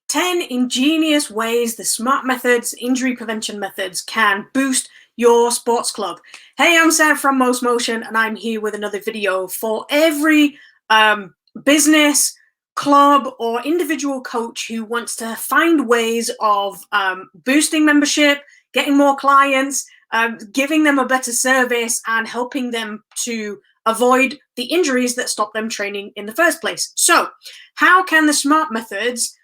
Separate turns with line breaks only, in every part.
10 ingenious ways the SMARTT methods, injury prevention methods, can boost your sports club. Hey, I'm Sarah from mostmotion, and I'm here with another video for every business, club, or individual coach who wants to find ways of boosting membership, getting more clients, giving them a better service, and helping them to avoid the injuries that stop them training in the first place. So how can the SMARTT methods,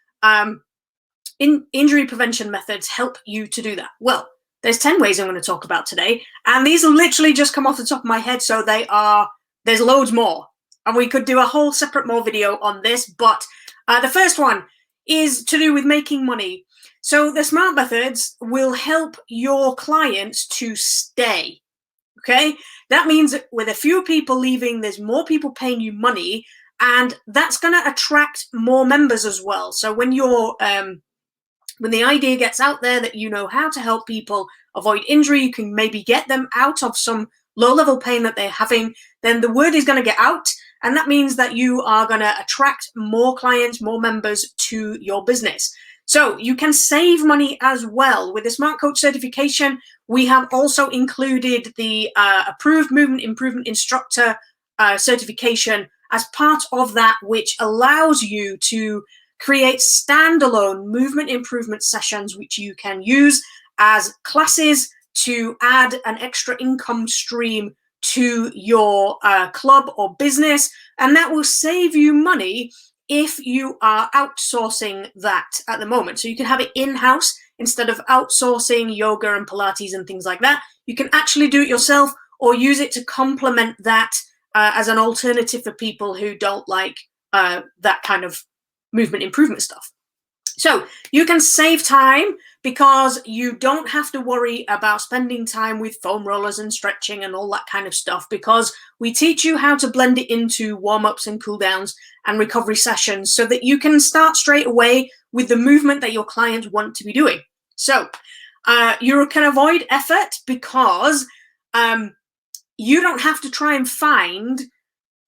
injury prevention methods, help you to do that? Well, there's 10 ways I'm going to talk about today, and these will literally just come off the top of my head, so there's loads more, and we could do a whole separate more video on this, but the first one is to do with making money. So the SMARTT methods will help your clients to stay. Okay, that means with a few people leaving, there's more people paying you money, and that's going to attract more members as well. So when you're when the idea gets out there that you know how to help people avoid injury, you can maybe get them out of some low-level pain that they're having, then the word is going to get out, and that means that you are going to attract more clients, more members to your business. So you can save money as well. With the SMARTT Coach certification, we have also included the Approved Movement Improvement Instructor certification as part of that, which allows you to create standalone movement improvement sessions, which you can use as classes to add an extra income stream to your club or business, and that will save you money if you are outsourcing that at the moment. So you can have it in-house instead of outsourcing yoga and Pilates and things like that. You can actually do it yourself or use it to complement that as an alternative for people who don't like that kind of movement improvement stuff. So you can save time because you don't have to worry about spending time with foam rollers and stretching and all that kind of stuff, because we teach you how to blend it into warm-ups and cool downs and recovery sessions so that you can start straight away with the movement that your clients want to be doing. So you can avoid effort because you don't have to try and find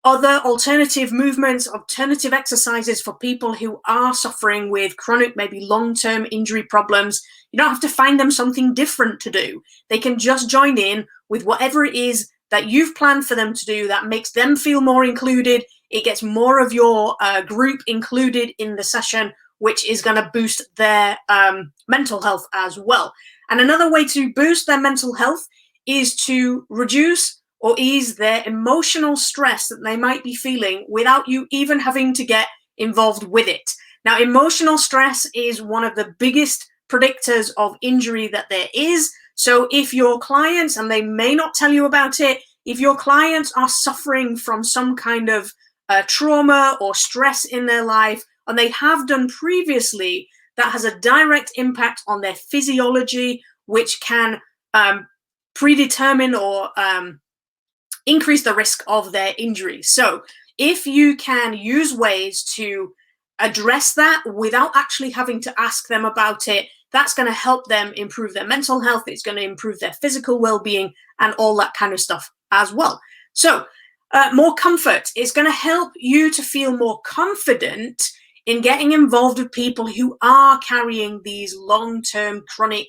other alternative movements, alternative exercises for people who are suffering with chronic, maybe long-term injury problems. You don't have to find them something different to do. They can just join in with whatever it is that you've planned for them to do that makes them feel more included. It gets more of your group included in the session, which is going to boost their mental health as well. And another way to boost their mental health is to reduce or ease their emotional stress that they might be feeling without you even having to get involved with it. Now, emotional stress is one of the biggest predictors of injury that there is. So if your clients, and they may not tell you about it, if your clients are suffering from some kind of trauma or stress in their life, and they have done previously, that has a direct impact on their physiology, which can predetermine or increase the risk of their injury. So if you can use ways to address that without actually having to ask them about it, that's going to help them improve their mental health. It's going to improve their physical well-being and all that kind of stuff as well. So more comfort is going to help you to feel more confident in getting involved with people who are carrying these long-term chronic,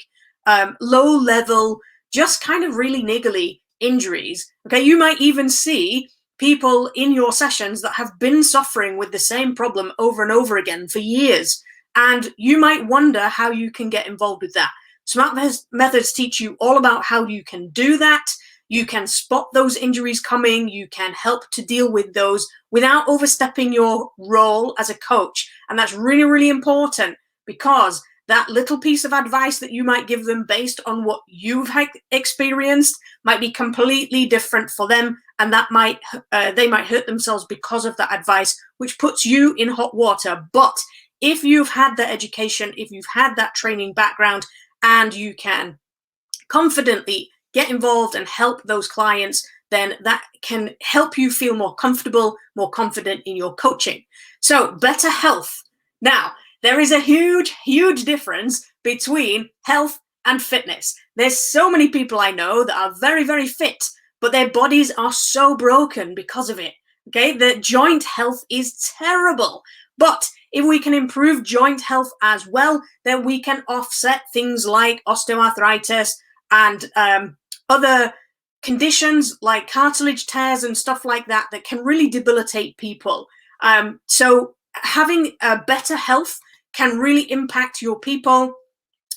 low-level, just kind of really niggly injuries. Okay, you might even see people in your sessions that have been suffering with the same problem over and over again for years, and you might wonder how you can get involved with that. SMARTT methods teach you all about how you can do that. You can spot those injuries coming. You can help to deal with those without overstepping your role as a coach, and that's really, really important, because that little piece of advice that you might give them based on what you've experienced might be completely different for them, and that might they might hurt themselves because of that advice, which puts you in hot water. But if you've had that education, if you've had that training background, and you can confidently get involved and help those clients, then that can help you feel more comfortable, more confident in your coaching. So better health. Now, there is a huge, huge difference between health and fitness. There's so many people I know that are very, very fit, but their bodies are so broken because of it. Okay, the joint health is terrible. But If we can improve joint health as well, then we can offset things like osteoarthritis and other conditions like cartilage tears and stuff like that that can really debilitate people. So having a better health can really impact your people.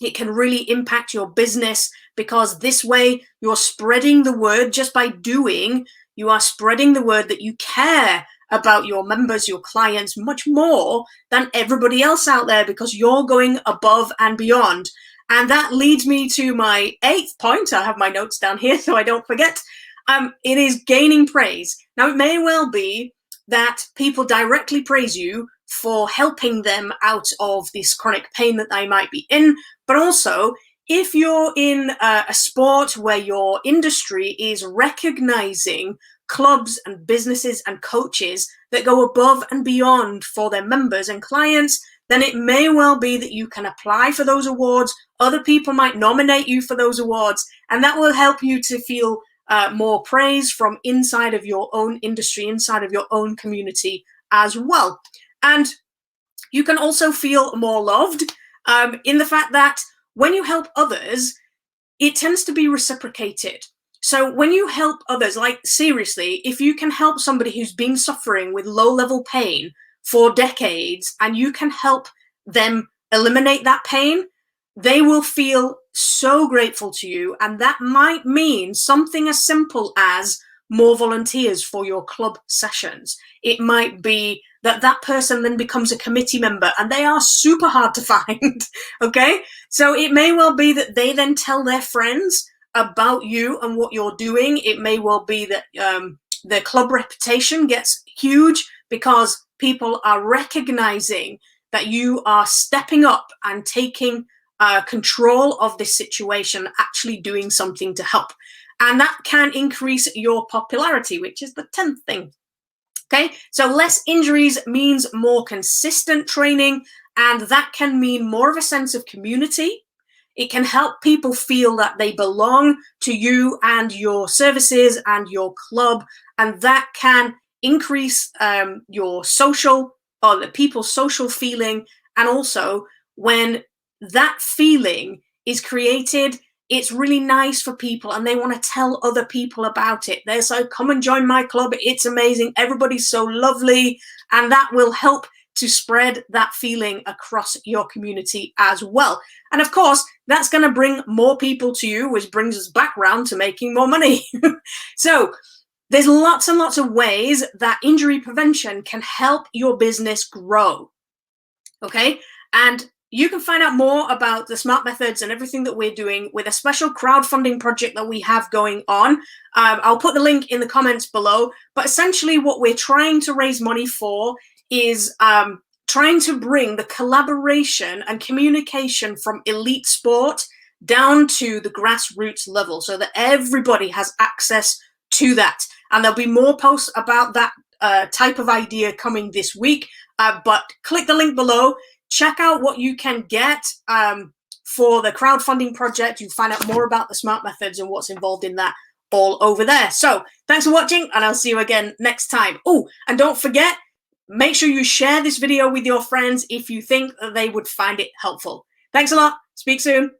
It can really impact your business, because this way you're spreading the word. Just by doing, you are spreading the word that you care about your members, your clients, much more than everybody else out there, because you're going above and beyond. And that leads me to my 8th point. I have my notes down here so I don't forget. It is gaining praise. Now, it may well be that people directly praise you for helping them out of this chronic pain that they might be in, but also if you're in a sport where your industry is recognizing clubs and businesses and coaches that go above and beyond for their members and clients, then it may well be that you can apply for those awards. Other people might nominate you for those awards, and that will help you to feel more praise from inside of your own industry, inside of your own community as well. And you can also feel more loved in the fact that when you help others, it tends to be reciprocated. So when you help others, like seriously, if you can help somebody who's been suffering with low-level pain for decades and you can help them eliminate that pain, they will feel so grateful to you. And that might mean something as simple as more volunteers for your club sessions. It might be that that person then becomes a committee member, and they are super hard to find, okay? So it may well be that they then tell their friends about you and what you're doing. It may well be that the club reputation gets huge because people are recognizing that you are stepping up and taking control of this situation, actually doing something to help. And that can increase your popularity, which is the 10th thing. Okay, so less injuries means more consistent training, and that can mean more of a sense of community. It can help people feel that they belong to you and your services and your club, and that can increase your social, or the people's social feeling. And also, when that feeling is created, it's really nice for people and they want to tell other people about it. They're so, come and join my club. It's amazing. Everybody's so lovely. And that will help to spread that feeling across your community as well. And of course, that's going to bring more people to you, which brings us back round to making more money. So there's lots and lots of ways that injury prevention can help your business grow. Okay. And you can find out more about the SMART methods and everything that we're doing with a special crowdfunding project that we have going on. I'll put the link in the comments below. But essentially what we're trying to raise money for is trying to bring the collaboration and communication from elite sport down to the grassroots level so that everybody has access to that. And there'll be more posts about that type of idea coming this week. But click the link below. Check out what you can get for the crowdfunding project. You can find out more about the SMART methods and what's involved in that all over there. So thanks for watching, and I'll see you again next time. Oh, and don't forget, make sure you share this video with your friends if you think that they would find it helpful. Thanks a lot. Speak soon.